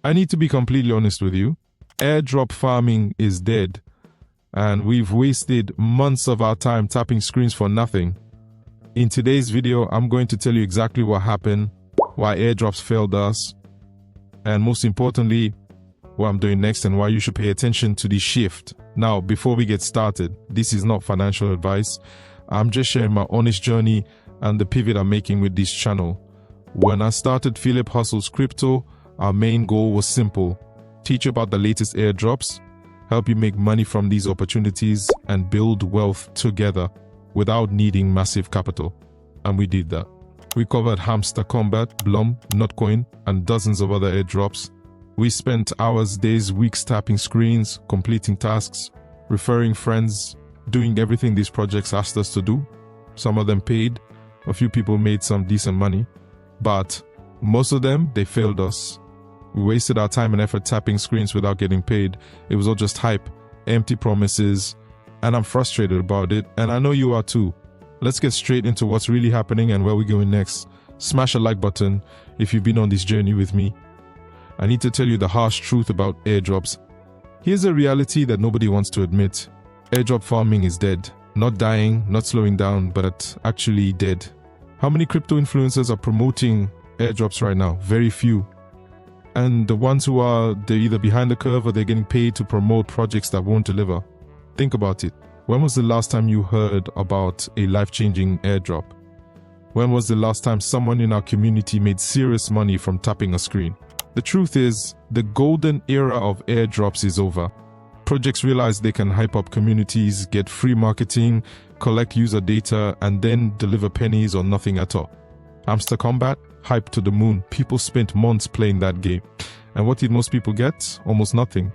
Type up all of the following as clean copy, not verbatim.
I need to be completely honest with you. Airdrop farming is dead, and we've wasted months of our time tapping screens for nothing. In today's video, I'm going to tell you exactly what happened, why airdrops failed us, and most importantly, what I'm doing next and why you should pay attention to the shift. Now, before we get started, this is not financial advice. I'm just sharing my honest journey and the pivot I'm making with this channel. When I started Philip Hustle's Crypto, our main goal was simple: teach about the latest airdrops, help you make money from these opportunities, and build wealth together without needing massive capital. And we did that. We covered Hamster Combat, Blum, Notcoin, and dozens of other airdrops. We spent hours, days, weeks tapping screens, completing tasks, referring friends, doing everything these projects asked us to do. Some of them paid, a few people made some decent money, but most of them, they failed us. We wasted our time and effort tapping screens without getting paid. It was all just hype, empty promises, and I'm frustrated about it, and I know you are too. Let's get straight into what's really happening and where we're going next. Smash a like button if you've been on this journey with me. I need to tell you the harsh truth about airdrops. Here's a reality that nobody wants to admit. Airdrop farming is dead. Not dying, not slowing down, but actually dead. How many crypto influencers are promoting airdrops right now? Very few. And the ones who are, they're either behind the curve or they're getting paid to promote projects that won't deliver. Think about it. When was the last time you heard about a life-changing airdrop? When was the last time someone in our community made serious money from tapping a screen? The truth is, the golden era of airdrops is over. Projects realize they can hype up communities, get free marketing, collect user data, and then deliver pennies or nothing at all. Hamster Combat, hype to the moon. People spent months playing that game. And what did most people get? Almost nothing.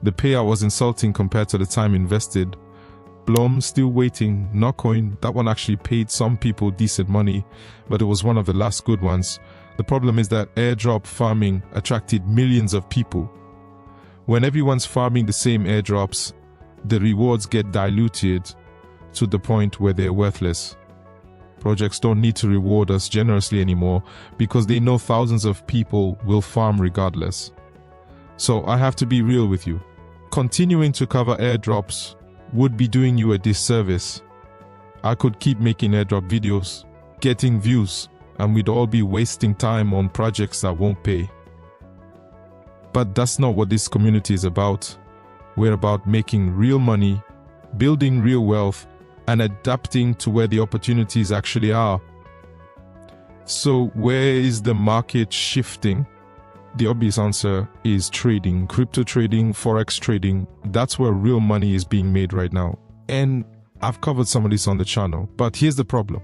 The payout was insulting compared to the time invested. Blum, still waiting. Notcoin, that one actually paid some people decent money, but it was one of the last good ones. The problem is that airdrop farming attracted millions of people. When everyone's farming the same airdrops, the rewards get diluted to the point where they're worthless. Projects don't need to reward us generously anymore because they know thousands of people will farm regardless. So I have to be real with you. Continuing to cover airdrops would be doing you a disservice. I could keep making airdrop videos, getting views, and we'd all be wasting time on projects that won't pay. But that's not what this community is about. We're about making real money, building real wealth, and adapting to where the opportunities actually are. So where is the market shifting? The obvious answer is trading, crypto trading, forex trading. That's where real money is being made right now. And I've covered some of this on the channel, but here's the problem.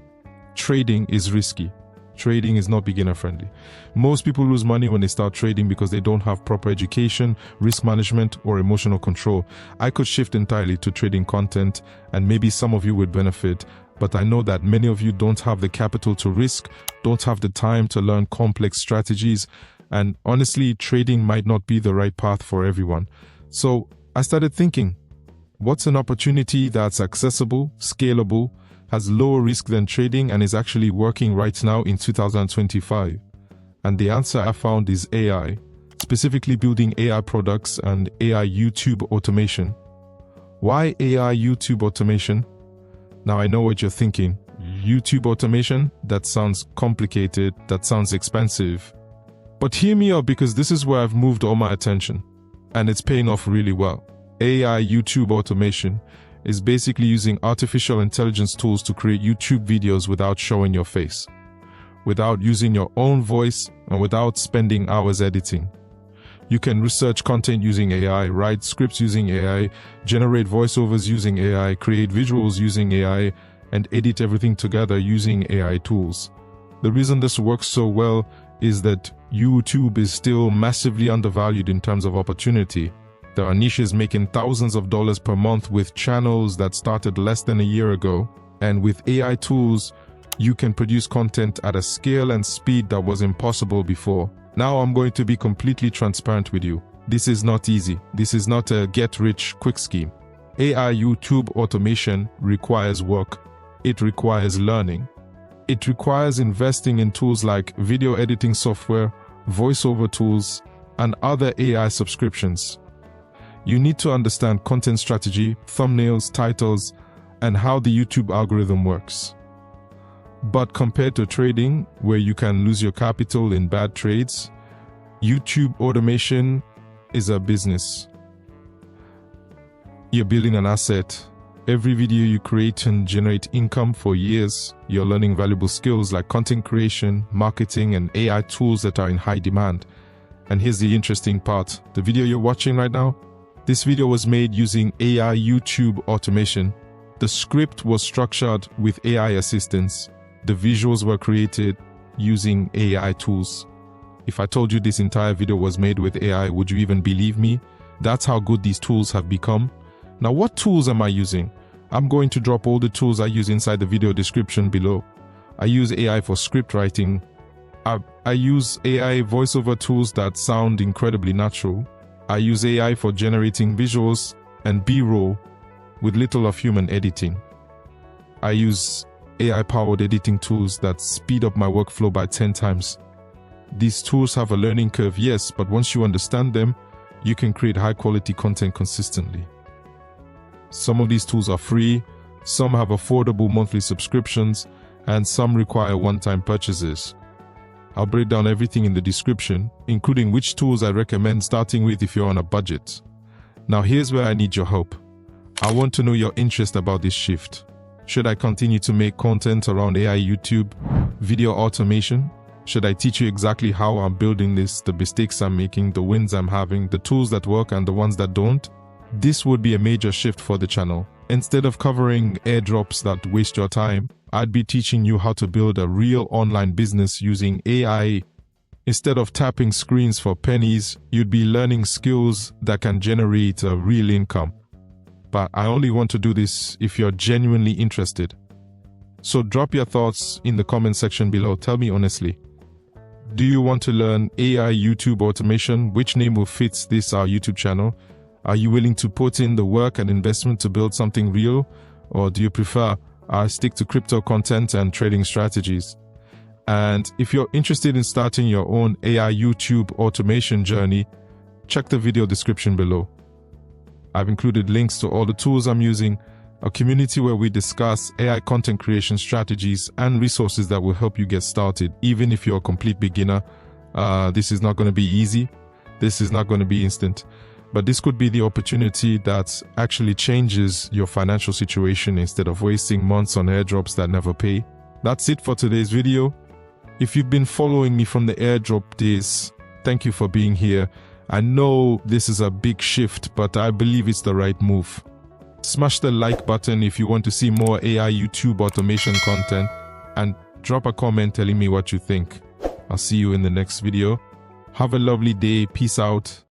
Trading is risky. Trading is not beginner friendly. Most people lose money when they start trading because they don't have proper education, risk management, or emotional control. I could shift entirely to trading content, and maybe some of you would benefit, but I know that many of you don't have the capital to risk, don't have the time to learn complex strategies, and honestly, trading might not be the right path for everyone. So I started thinking, what's an opportunity that's accessible, scalable, has lower risk than trading, and is actually working right now in 2025? And the answer I found is AI, specifically building AI products and AI YouTube automation. Why AI YouTube automation? Now I know what you're thinking. YouTube automation? That sounds complicated, that sounds expensive. But hear me out, because this is where I've moved all my attention, and it's paying off really well. AI YouTube automation is basically using artificial intelligence tools to create YouTube videos without showing your face, without using your own voice, and without spending hours editing. You can research content using AI, write scripts using AI, generate voiceovers using AI, create visuals using AI, and edit everything together using AI tools. The reason this works so well is that YouTube is still massively undervalued in terms of opportunity. There are niches making thousands of dollars per month with channels that started less than a year ago. And with AI tools, you can produce content at a scale and speed that was impossible before. Now I'm going to be completely transparent with you. This is not easy. This is not a get-rich-quick scheme. AI YouTube automation requires work. It requires learning. It requires investing in tools like video editing software, voiceover tools, and other AI subscriptions. You need to understand content strategy, thumbnails, titles, and how the YouTube algorithm works. But compared to trading, where you can lose your capital in bad trades, YouTube automation is a business. You're building an asset. Every video you create can generate income for years. You're learning valuable skills like content creation, marketing, and AI tools that are in high demand. And here's the interesting part. The video you're watching right now, this video was made using AI YouTube automation. The script was structured with AI assistance. The visuals were created using AI tools. If I told you this entire video was made with AI, would you even believe me? That's how good these tools have become. Now, what tools am I using? I'm going to drop all the tools I use inside the video description below. I use AI for script writing. I use AI voiceover tools that sound incredibly natural. I use AI for generating visuals and B-roll with little of human editing. I use AI-powered editing tools that speed up my workflow by 10 times. These tools have a learning curve, yes, but once you understand them, you can create high-quality content consistently. Some of these tools are free, some have affordable monthly subscriptions, and some require one-time purchases. I'll break down everything in the description, including which tools I recommend starting with if you're on a budget. Now here's where I need your help. I want to know your interest about this shift. Should I continue to make content around AI YouTube, video automation? Should I teach you exactly how I'm building this, the mistakes I'm making, the wins I'm having, the tools that work and the ones that don't? This would be a major shift for the channel. Instead of covering airdrops that waste your time, I'd be teaching you how to build a real online business using AI. Instead of tapping screens for pennies, you'd be learning skills that can generate a real income. But I only want to do this if you're genuinely interested. So drop your thoughts in the comment section below. Tell me honestly. Do you want to learn AI YouTube automation? Which name will fit our YouTube channel? Are you willing to put in the work and investment to build something real? Or do you prefer stick to crypto content and trading strategies? And if you're interested in starting your own AI YouTube automation journey, check the video description below. I've included links to all the tools I'm using, a community where we discuss AI content creation strategies and resources that will help you get started. Even if you're a complete beginner, this is not going to be easy. This is not going to be instant. But this could be the opportunity that actually changes your financial situation instead of wasting months on airdrops that never pay. That's it for today's video. If you've been following me from the airdrop days, thank you for being here. I know this is a big shift, but I believe it's the right move. Smash the like button if you want to see more AI YouTube automation content, and drop a comment telling me what you think. I'll see you in the next video. Have a lovely day. Peace out.